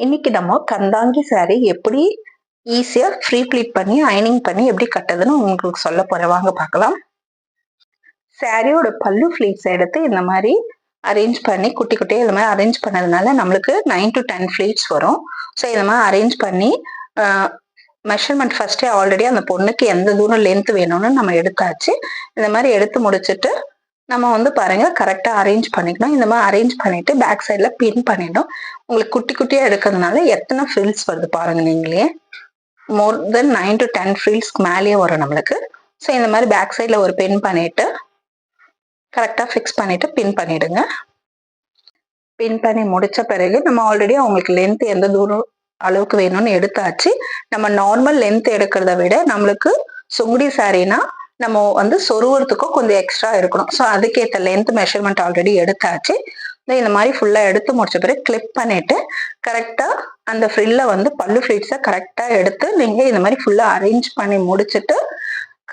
இன்னைக்கு நம்ம கந்தாங்கி saree எப்படி ஈஸியா ஃப்ரீ ப்ளீட் பண்ணி அயனிங் பண்ணி எப்படி கட்டுறதுன்னு உங்களுக்கு சொல்ல போறேன். வாங்க பார்க்கலாம். சாரியோட பல்லு ஃப்ளீட்ஸ் எடுத்து இந்த மாதிரி அரேஞ்ச் பண்ணி குட்டி குட்டியா இந்த மாதிரி அரேஞ்ச் பண்ணதுனால நம்மளுக்கு 9 to 10 ஃப்ளீட்ஸ் வரும். ஸோ இந்த மாதிரி அரேஞ்ச் பண்ணி மெஷர்மெண்ட் ஃபர்ஸ்டே ஆல்ரெடி அந்த பொண்ணுக்கு எந்த தூரம் லென்த் வேணும்னு நம்ம எடுத்தாச்சு. இந்த மாதிரி எடுத்து முடிச்சுட்டு நம்ம வந்து பாருங்க கரெக்டா அரேஞ்ச் பண்ணிக்கணும். இந்த மாதிரி அரேஞ்ச் பண்ணிட்டு பேக் சைட்ல பின் பண்ணிடணும். உங்களுக்கு குட்டி குட்டியா எடுக்கிறதுனால எத்தனை ஃப்ரில்ஸ் வருது பாருங்க நீங்களே. மோர் தென் 9 to 10 ஃப்ரில்ஸ்க்கு மேலேயே வரும் நம்மளுக்கு. ஸோ இந்த மாதிரி பேக் சைட்ல ஒரு பின் பண்ணிட்டு கரெக்டா ஃபிக்ஸ் பண்ணிட்டு பின் பண்ணிடுங்க. பின் பண்ணி முடிச்ச பிறகு நம்ம ஆல்ரெடி அவங்களுக்கு லென்த் எந்த தூரம் அளவுக்கு வேணும்னு எடுத்தாச்சு. நம்ம நார்மல் லென்த் எடுக்கிறத விட நம்மளுக்கு சுங்குடி சாரீனா நம்ம வந்து சொருவறதுக்கும் கொஞ்சம் எக்ஸ்ட்ரா இருக்கணும். ஸோ அதுக்கேற்ற லென்த் மெஷர்மெண்ட் ஆல்ரெடி எடுத்தாச்சு. இந்த மாதிரி ஃபுல்லா எடுத்து முடிச்ச பிறகு கிளிப் பண்ணிட்டு கரெக்டா அந்த ஃப்ரில்ல வந்து பல்லு ஃப்ளீட்ஸை கரெக்டா எடுத்து நீங்க இந்த மாதிரி ஃபுல்லா அரேஞ்ச் பண்ணி முடிச்சுட்டு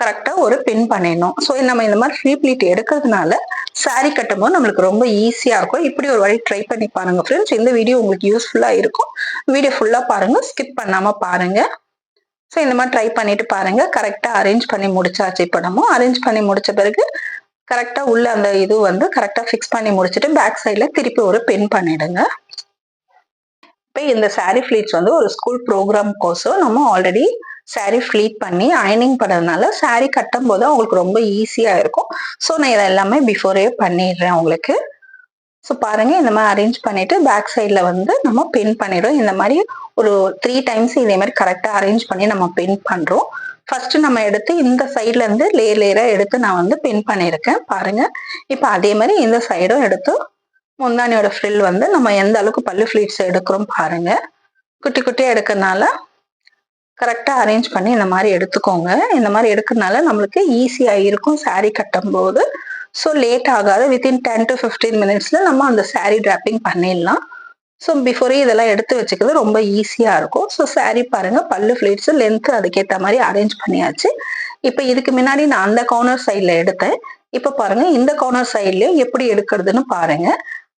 கரெக்டா ஒரு பின் பண்ணிடணும். ஸோ நம்ம இந்த மாதிரி ஃப்ரீ ப்ளீட் எடுக்கிறதுனால சாரி கட்டும்போது நம்மளுக்கு ரொம்ப ஈஸியா இருக்கும். இப்படி ஒரு வழி ட்ரை பண்ணி பாருங்க ஃப்ரெண்ட்ஸ். இந்த வீடியோ உங்களுக்கு யூஸ்ஃபுல்லா இருக்கும். வீடியோ ஃபுல்லா பாருங்க, ஸ்கிப் பண்ணாம பாருங்க. ஸோ இந்த மாதிரி ட்ரை பண்ணிட்டு பாருங்க. கரெக்டா அரேஞ்ச் பண்ணி முடிச்சாச்சு. இப்போ நம்ம அரேஞ்ச் பண்ணி முடிச்ச பிறகு கரெக்டா உள்ள அந்த இது வந்து கரெக்டா ஃபிக்ஸ் பண்ணி முடிச்சுட்டு பேக் சைட்ல திருப்பி ஒரு பின் பண்ணிடுங்க. இப்போ இந்த சாரி ஃபிளீட்ஸ் வந்து ஒரு ஸ்கூல் ப்ரோக்ராம் கோர்ஸும் நம்ம ஆல்ரெடி சாரி ஃபிளீட் பண்ணி அயனிங் பண்ணதுனால சாரி கட்டும் போது அவங்களுக்கு ரொம்ப ஈஸியா இருக்கும். ஸோ நான் இதை எல்லாமே பிஃபோரே பண்ணிடுறேன் உங்களுக்கு. ஸோ பாருங்க இந்த மாதிரி அரேஞ்ச் பண்ணிட்டு பேக் சைட்ல வந்து நம்ம பின் பண்ணிடுறோம். இந்த மாதிரி ஒரு 3 டைம்ஸ் இதே மாதிரி கரெக்டா அரேஞ்ச் பண்ணி நம்ம பின் பண்றோம். ஃபர்ஸ்ட் நம்ம எடுத்து இந்த சைட்ல இருந்து லேயர் லேயரா எடுத்து நான் வந்து பின் பண்ணியிருக்கேன் பாருங்க. இப்போ அதே மாதிரி இந்த சைடும் எடுத்து முந்தானியோட ஃப்ரில் வந்து நம்ம எந்த அளவுக்கு பல்லு ஃபிளீட்ஸ் எடுக்கிறோம் பாருங்க. குட்டி குட்டியா எடுக்கிறதுனால கரெக்டா அரேஞ்ச் பண்ணி இந்த மாதிரி எடுத்துக்கோங்க. இந்த மாதிரி எடுக்கிறதுனால நம்மளுக்கு ஈஸியா இருக்கும் சாரி கட்டும் போது. ஸோ லேட் ஆகாது. வித்தின் 10 to 15 மினிட்ஸ்ல நம்ம அந்த சாரி டிராப்பிங் பண்ணிடலாம். ஸோ பிஃபோரே இதெல்லாம் எடுத்து வச்சுக்கிறது ரொம்ப ஈஸியா இருக்கும். ஸோ சாரி பாருங்க பல்லு ஃபிளீட்ஸ் லென்த் அதுக்கேற்ற மாதிரி அரேஞ்ச் பண்ணியாச்சு. இப்போ இதுக்கு முன்னாடி நான் அந்த கார்னர் சைட்ல எடுத்தேன். இப்போ பாருங்க இந்த கார்னர் சைட்லயும் எப்படி எடுக்கிறதுன்னு பாருங்க.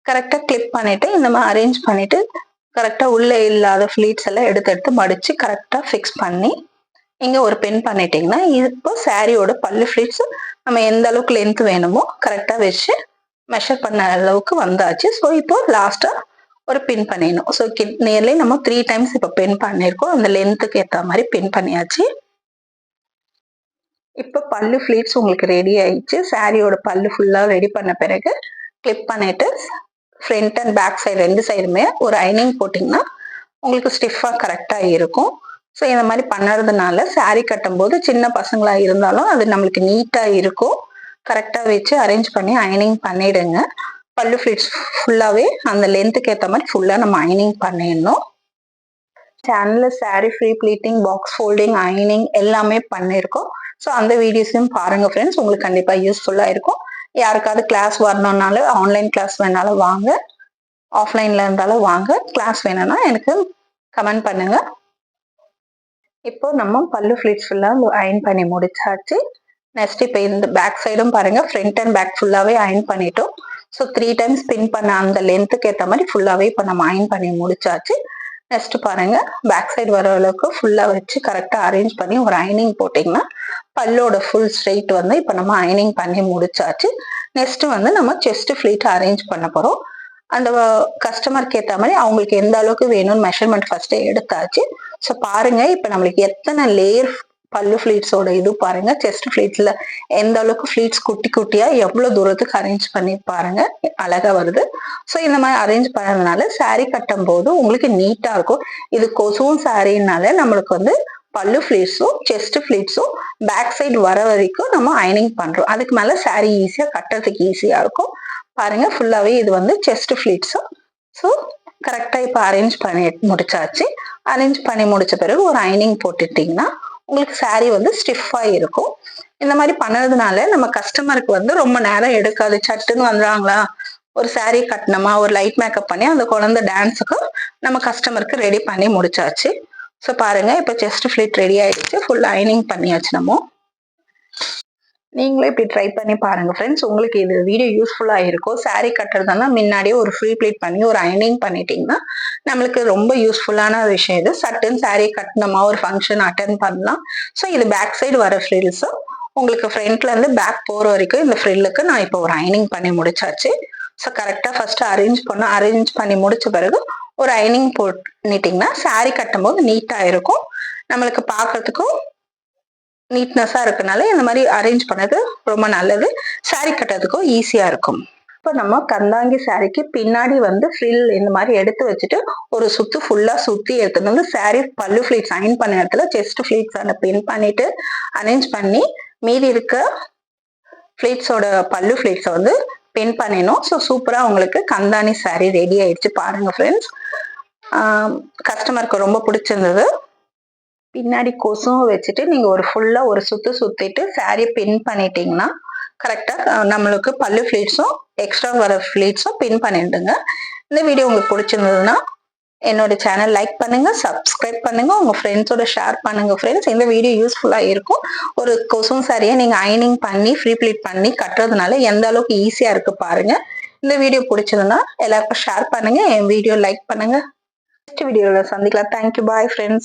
கரெக்டா கிளிப் பண்ணிட்டு இந்த மாதிரி அரேஞ்ச் பண்ணிட்டு கரெக்டா உள்ள இல்லாத ஃபிளீட்ஸ் எல்லாம் எடுத்து எடுத்து மடிச்சு கரெக்டா ஃபிக்ஸ் பண்ணி இங்க ஒரு பின் பண்ணிட்டீங்கன்னா இப்போ சாரியோட பல்லு ஃபிளீட்ஸ் நம்ம எந்த அளவுக்கு லென்த் வேணுமோ கரெக்டா வச்சு மெஷர் பண்ண அளவுக்கு வந்தாச்சு. ஸோ இப்போ லாஸ்டா ஒரு பின் பண்ணிடணும். ஸோ நியர்லி நம்ம 3 டைம்ஸ் இப்போ பின் பண்ணியிருக்கோம். அந்த லென்த்துக்கு ஏற்ற மாதிரி பின் பண்ணியாச்சு. இப்போ பல்லு ஃபிளீட்ஸ் உங்களுக்கு ரெடி ஆயிடுச்சு. சாரியோட பல்லு ஃபுல்லா ரெடி பண்ண பிறகு கிளிப் பண்ணிட்டு ஃப்ரண்ட் அண்ட் பேக் சைடு 2 சைடுமே ஒரு அயனிங் போட்டிங்கன்னா உங்களுக்கு ஸ்டிஃபா கரெக்டா இருக்கும். ஸோ இந்த மாதிரி பண்ணுறதுனால சாரி கட்டும் போது சின்ன பசங்களா இருந்தாலும் அது நம்மளுக்கு நீட்டா இருக்கும். கரெக்டா வச்சு அரேஞ்ச் பண்ணி அயனிங் பண்ணிடுங்க. பல்லு ஃபிளீட்ஸ் ஃபுல்லாவே அந்த லென்த்துக்கு ஏற்ற மாதிரி ஃபுல்லா நம்ம அயனிங் பண்ணிடணும். சேனல்ல sari free pleating, box folding, அயனிங் எல்லாமே பண்ணியிருக்கோம். ஸோ அந்த வீடியோஸையும் பாருங்க ஃப்ரெண்ட்ஸ். உங்களுக்கு கண்டிப்பா யூஸ்ஃபுல்லா இருக்கும். யாருக்காவது கிளாஸ் வரணும்னாலும் ஆன்லைன் கிளாஸ் வேணாலும் வாங்க, ஆஃப்லைன்ல இருந்தாலும் வாங்க. கிளாஸ் வேணும்னா எனக்கு கமெண்ட் பண்ணுங்க. இப்போ நம்ம பல்லு ஃபிளீட்ஸ் ஃபுல்லா அயன் பண்ணி முடிச்சாச்சு. நெக்ஸ்ட் இப்போ இந்த பேக் சைடும் பாருங்க, ஃப்ரண்ட் அண்ட் பேக் ஃபுல்லாவே அயன் பண்ணிட்டோம். ஸோ 3 டைம்ஸ் பின் பண்ண அந்த லென்த்துக்கு ஏற்ற மாதிரி ஃபுல்லாவே இப்போ நம்ம அயன் பண்ணி முடிச்சாச்சு. நெக்ஸ்ட் பாருங்க பேக் சைடு வர அளவுக்கு ஃபுல்லா வச்சு கரெக்டா அரேஞ்ச் பண்ணி ஒரு அயனிங் போட்டிங்கன்னா பல்லோட ஃபுல் ஸ்ட்ரெயிட் வந்து இப்போ நம்ம அயனிங் பண்ணி முடிச்சாச்சு. நெக்ஸ்ட் வந்து நம்ம செஸ்ட் ஃபிளீட் அரேஞ்ச் பண்ண போறோம். அந்த கஸ்டமருக்கு ஏற்ற மாதிரி அவங்களுக்கு எந்த அளவுக்கு வேணும்னு மெஷர்மெண்ட் ஃபர்ஸ்டே எடுத்தாச்சு. ஸோ பாருங்க இப்போ நம்மளுக்கு எத்தனை லேயர் பல்லு ஃபிளீட்ஸோட இது பாருங்க. செஸ்ட் ஃபிளீட்ஸ்ல எந்த அளவுக்கு ஃபிளீட்ஸ் குட்டி குட்டியா எவ்வளவு தூரத்துக்கு அரேஞ்ச் பண்ணி பாருங்க, அழகா வருது. ஸோ இந்த மாதிரி அரேஞ்ச் பண்ணதுனால சாரி கட்டும் போது உங்களுக்கு நீட்டா இருக்கும். இது கொசுவும் சாரினால நம்மளுக்கு வந்து பல்லு ஃபிளீட்ஸும் செஸ்ட் ஃபிளீட்ஸும் பேக் சைடு வர வரைக்கும் நம்ம அயனிங் பண்றோம். அதுக்கு மேல சாரி ஈஸியா கட்டுறதுக்கு ஈஸியா இருக்கும். பாருங்க ஃபுல்லாவே இது வந்து செஸ்ட் ஃபிளீட்ஸ். ஸோ கரெக்டா இப்போ அரேஞ்ச் பண்ணி முடிச்சாச்சு. அரேஞ்ச் பண்ணி முடிச்ச பிறகு ஒரு அயனிங் போட்டுட்டீங்கன்னா உங்களுக்கு சாரி வந்து ஸ்டிஃபா இருக்கும். இந்த மாதிரி பண்ணதுனால நம்ம கஸ்டமருக்கு வந்து ரொம்ப நேரம் எடுக்காது. சட்டுன்னு வந்துடுறாங்களா, ஒரு சாரி கட்டணுமா, ஒரு லைட் மேக்கப் பண்ணி அந்த குழந்தை டான்ஸுக்கு நம்ம கஸ்டமருக்கு ரெடி பண்ணி முடிச்சாச்சு. ஸோ பாருங்க இப்போ செஸ்ட் ஃபிளீட் ரெடி ஆயிடுச்சு. ஃபுல் அயனிங் பண்ணியாச்சு நம்ம. நீங்களே இப்படி ட்ரை பண்ணி பாருங்க ஃப்ரெண்ட்ஸ். உங்களுக்கு இது வீடியோ யூஸ்ஃபுல்லா இருக்கும். சாரி கட்டுறதுனா முன்னாடியே ஒரு ஃப்ரீ ப்ளீட் பண்ணி ஒரு அயனிங் பண்ணிட்டீங்கன்னா நம்மளுக்கு ரொம்ப யூஸ்ஃபுல்லான விஷயம் இது. சட்டுன்னு சாரி கட்டணுமா ஒரு ஃபங்க்ஷன் அட்டென்ட் பண்ணலாம். ஸோ இது பேக் சைடு வர ஃப்ரில்ஸ் உங்களுக்கு ஃப்ரண்ட்ல இருந்து பேக் போற வரைக்கும் இந்த ஃப்ரில்லுக்கு நான் இப்போ ஒரு அயனிங் பண்ணி முடிச்சாச்சு. ஸோ கரெக்டா ஃபர்ஸ்ட் அரேஞ்ச் பண்ணி முடிச்ச பிறகு ஒரு அயனிங் பண்ணிட்டீங்கன்னா சாரி கட்டும் போது நீட்டா இருக்கும். நம்மளுக்கு பார்க்கறதுக்கும் நீட்னஸா இருக்கனால இந்த மாதிரி அரேஞ்ச் பண்ணது ரொம்ப நல்லது. சாரி கட்டுறதுக்கும் ஈஸியா இருக்கும். இப்போ நம்ம கந்தாங்கி சாரிக்கு பின்னாடி வந்து ஃப்ரில் இந்த மாதிரி எடுத்து வச்சுட்டு ஒரு சுத்து ஃபுல்லா சுத்தி எடுத்துட்டு வந்து சாரி பல்லு ஃபிளீட்ஸ் அயன் பண்ண இடத்துல செஸ்ட் ஃபிளீட்ஸ் அந்த பின் பண்ணிட்டு அரேஞ்ச் பண்ணி மீதி இருக்க ஃபிளீட்ஸோட பல்லு ஃபிளீட்ஸை வந்து பின் பண்ணிடணும். ஸோ சூப்பரா உங்களுக்கு கந்தானி சாரி ரெடி ஆயிடுச்சு பாருங்க ஃப்ரெண்ட்ஸ். கஸ்டமருக்கு ரொம்ப பிடிச்சிருந்தது. பின்னாடி கொசும் வச்சுட்டு நீங்க ஒரு ஃபுல்லா ஒரு சுத்து சுத்திட்டு சாரியை பின் பண்ணிட்டீங்கன்னா கரெக்டா நம்மளுக்கு பல்லு ஃபிளீட்ஸும் எக்ஸ்ட்ரா வர ஃபிளீட்ஸும் பின் பண்ணிடுங்க. இந்த வீடியோ உங்களுக்கு பிடிச்சிருந்ததுன்னா என்னோட சேனல் லைக் பண்ணுங்க, சப்ஸ்கிரைப் பண்ணுங்க, உங்க ஃப்ரெண்ட்ஸோட ஷேர் பண்ணுங்க ஃப்ரெண்ட்ஸ். இந்த வீடியோ யூஸ்ஃபுல்லா இருக்கும். ஒரு கொசும் சாரியை நீங்க அயனிங் பண்ணி ஃப்ரீ ப்ளீட் பண்ணி கட்டுறதுனால எந்த அளவுக்கு ஈஸியா இருக்கு பாருங்க. இந்த வீடியோ பிடிச்சதுன்னா எல்லாருக்கும் ஷேர் பண்ணுங்க, என் வீடியோ லைக் பண்ணுங்க. நெக்ஸ்ட் வீடியோல சந்திக்கலாம். Thank you, bye friends.